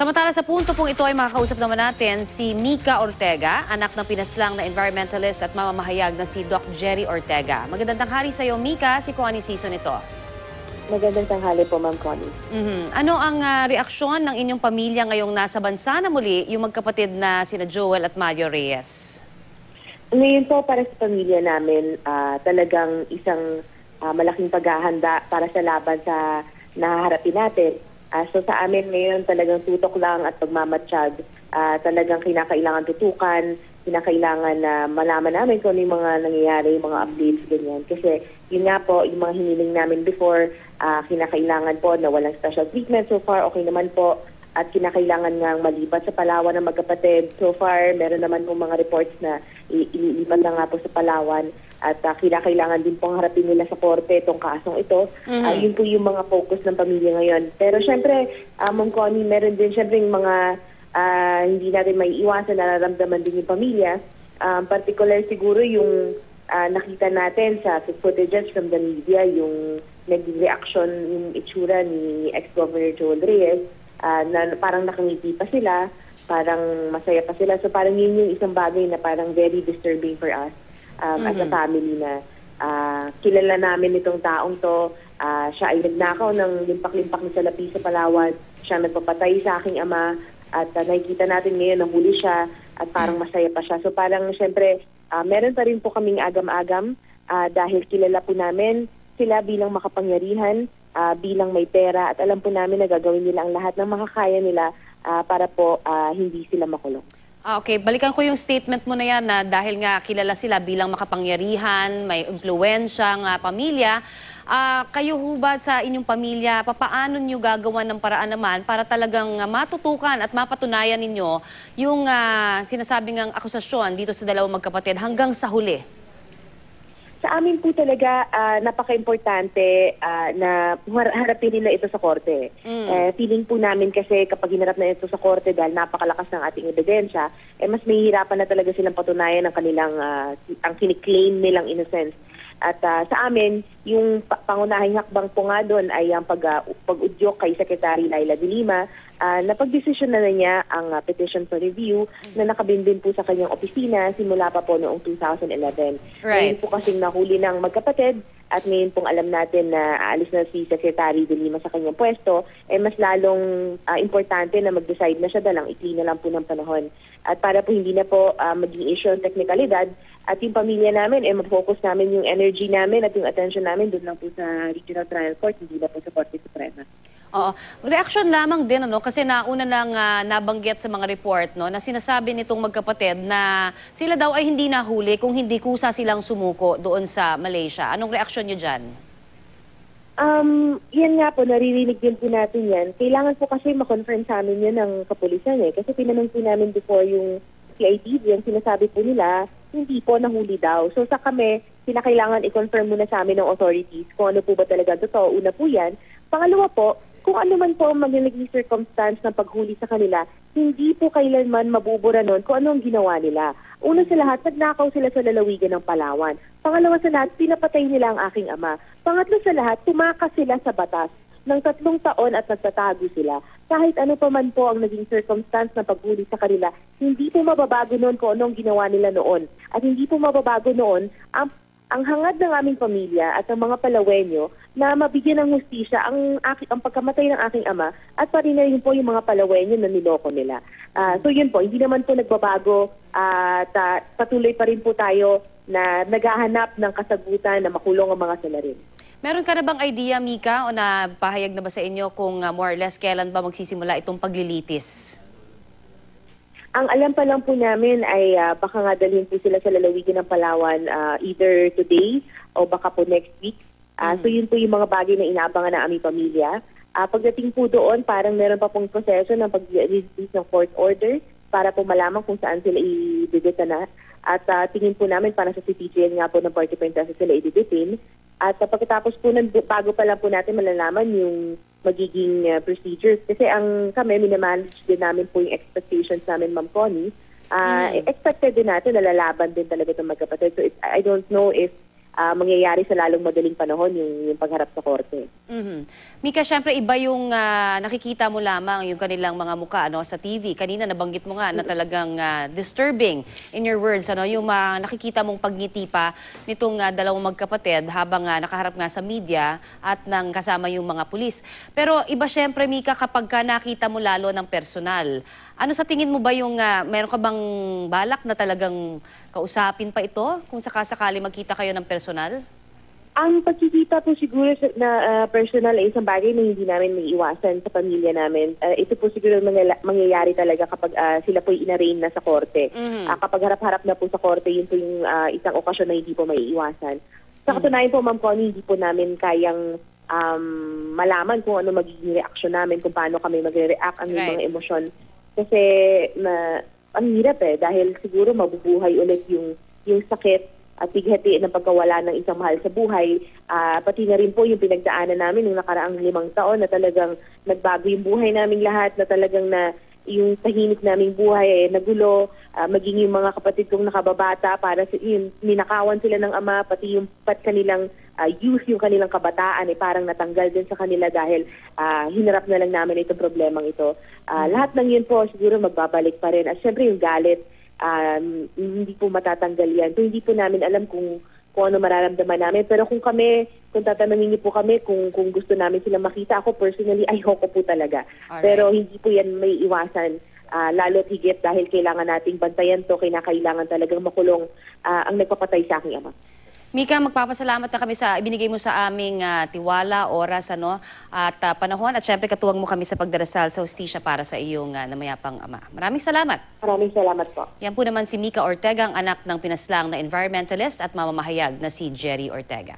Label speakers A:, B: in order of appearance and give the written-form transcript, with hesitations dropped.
A: Samantala sa punto pong ito ay makakausap naman natin si Mika Ortega, anak ng pinaslang na environmentalist at mamamahayag na si Doc Jerry Ortega. Magandang tanghali sa iyo, Mika. Si Connie Season ito.
B: Magandang tanghali po, Ma'am Connie.
A: Ano ang reaksyon ng inyong pamilya ngayong nasa bansa na muli yung magkapatid na sina Joel at Mario Reyes?
B: Ngayon po para sa pamilya namin, talagang isang malaking paghahanda para sa laban sa nahaharapin natin. So sa amin ngayon talagang tutok lang at pagmamatsyag. Talagang kinakailangan tutukan, kinakailangan na malaman namin kung ano yung mga nangyayari, yung mga updates, ganyan. Kasi yun nga po, yung mga hiniling namin before, kinakailangan po na walang special treatment. So far, okay naman po. At kinakailangan nga malipat sa Palawan ng magkapatid. So far, meron naman po mga reports na ililipat na nga po sa Palawan. At kinakailangan din pong harapin nila sa korte itong kasong ito. Yun po yung mga focus ng pamilya ngayon. Pero syempre, Ma'am Connie, meron din syempre yung mga hindi natin may iwasan, nararamdaman din yung pamilya. Particular siguro yung nakita natin sa footages from the media, yung nag-reaction, yung itsura ni ex-Governor Joel Reyes, na parang nakangiti pa sila, parang masaya pa sila. So parang yun yung isang bagay na parang very disturbing for us. As a family na kilala namin itong taong to. Siya ay nagnakaw ng limpak-limpak na salapi sa Palawan. Siya nagpapatay sa aking ama at nakikita natin ngayon na huli siya at parang masaya pa siya. So parang syempre meron pa rin po kaming agam-agam dahil kilala po namin sila bilang makapangyarihan, bilang may pera at alam po namin na gagawin nila ang lahat ng makakaya nila para po hindi sila makulong.
A: Okay, balikan ko yung statement mo na yan na dahil nga kilala sila bilang makapangyarihan, may impluwensyang pamilya. Kayo hubad sa inyong pamilya, papaano nyo gagawan ng paraan naman para talagang matutukan at mapatunayan ninyo yung sinasabing ang akusasyon dito sa dalawang magkapatid hanggang sa huli?
B: Sa amin po talaga napaka-importante na harapin nila ito sa korte. Feeling po namin kasi kapag hinarap na ito sa korte dahil napakalakas ng ating ebidensya, mas mahihirapan na talaga silang patunayan ang kanilang ang kiniklaim nilang innocence. At sa amin, yung pangunahing hakbang po nga doon ay ang pag-udyok kay Secretary Laila de Lima na pagdesisyon na niya ang petition for review na nakabinbin po sa kanyang opisina simula pa po noong 2011.
A: Right.
B: Ngayon po kasing nahuli ng magkapatid at ngayon pong alam natin na aalis na si Secretary de Lima sa kanyang pwesto, mas lalong importante na mag-decide na siya dalang ikli na lang po ng panahon. At para po hindi na po maging issue ang teknikalidad at yung pamilya namin, mag-focus namin yung energy namin at yung attention namin doon lang po sa Regional Trial Court, hindi na po sa Korte Suprema.
A: Oo. Reaction lamang din kasi nauna lang nabanggit sa mga report na sinasabi nitong magkapatid na sila daw ay hindi nahuli kung hindi kusa silang sumuko doon sa Malaysia. Anong reaksyon niyo dyan?
B: Yan nga po, naririnig din po natin yan. Kailangan po kasi ma-confirm sa amin yan ng kapulisan Kasi tinanong po namin before yung CIDG, yung sinasabi po nila, hindi po nahuli daw. So sa kami, kailangan i-confirm muna sa amin ng authorities kung ano po ba talaga totoo. Una po yan. Pangalawa po, kung ano man po ang magiging circumstance ng paghuli sa kanila, hindi po kailanman mabubura nun kung ano ang ginawa nila. Una sa lahat, nagnakaw sila sa lalawigan ng Palawan. Pangalawa sa lahat, pinapatay nila ang aking ama. Pangatlo sa lahat, tumakas sila sa batas ng 3 taon at nagtatago sila. Kahit ano pa man po ang naging circumstance ng paghuli sa kanila, hindi po mababago noon kung anong ginawa nila noon. At hindi po mababago noon ang hangad ng aming pamilya at ang mga Palawenyo na mabigyan ng hustisya ang pagkamatay ng aking ama at parinayin po yung mga Palawenyo na niloko nila. So yun po, hindi naman po nagbabago at patuloy pa rin po tayo na naghahanap ng kasagutan na makulong ang mga salarin.
A: Meron ka na bang idea, Mika, o napahayag na ba sa inyo kung more or less kailan ba magsisimula itong paglilitis?
B: Ang alam pa lang po namin ay baka nga dalhin po sila sa lalawigan ng Palawan either today o baka po next week. So yun po yung mga bagay na inaabangan ng aming pamilya. Pagdating po doon, parang meron pa pong proseso ng pag-release ng court order para po malaman kung saan sila i-detain na. At tingin po namin para sa CPGN nga po ng party point sa sila i-detain. At pagkatapos po, bago pa lang po natin malalaman yung magiging procedures. Kasi kami, minamanage din namin po yung expectations namin, Ma'am Connie. Expected din natin na lalaban din talaga itong magkapatid. So I don't know if mangyayari sa lalong madaling panahon yung pagharap sa korte.
A: Mika, syempre iba yung nakikita mo lamang yung kanilang mga mukha sa TV. Kanina nabanggit mo nga na talagang disturbing in your words, yung nakikita mong pagngiti pa nitong dalawang magkapatid habang nakaharap nga sa media at nang kasama yung mga pulis. Pero iba syempre, Mika, kapag nakita mo lalo ng personal. Ano sa tingin mo ba yung meron ka bang balak na talagang kausapin pa ito kung sakasakali magkita kayo ng personal?
B: Ang pagkikita po siguro na personal ay isang bagay na hindi namin may iwasan sa pamilya namin. Ito po siguro mangyayari talaga kapag sila po inarraign na sa korte. Kapag harap-harap na po sa korte, yun po yung isang okasyon na hindi po may iwasan. Sa katunayan po, Ma'am Connie, hindi po namin kayang malaman kung ano magiging reaksyon namin, kung paano kami magre-react, ang mga emosyon. Kasi ang hirap dahil siguro mabubuhay ulit yung sakit at bighati ng pagkawala ng isang mahal sa buhay. Pati na rin po yung pinagdaanan namin nung nakaraang 5 taon na talagang nagbago yung buhay namin lahat, na talagang yung tahimik naming buhay nagulo, maging yung mga kapatid kong nakababata para ninakawan sila ng ama, pati yung kanilang youth, yung kanilang kabataan parang natanggal din sa kanila dahil hinarap na lang namin itong problemang ito. Lahat ng yun po siguro magbabalik pa rin. At syempre yung galit, hindi po matatanggal yan. So, hindi po namin alam kung ano mararamdaman namin. Pero kung tatanungin niyo po kami kung gusto namin sila makita, ako personally, ayoko po talaga.
A: Alright.
B: Pero hindi po yan may iwasan. Lalo't higit dahil kailangan nating bantayan to, kailangan talagang makulong ang nagpapatay sa aking ama.
A: Mika, magpapasalamat na kami sa ibinigay mo sa aming tiwala, oras, at panahon. At syempre, katuwang mo kami sa pagdarasal sa hustisya para sa iyong namayapang ama. Maraming salamat.
B: Maraming salamat po.
A: Yan po naman si Mika Ortega, ang anak ng pinaslang na environmentalist at mamamahayag na si Jerry Ortega.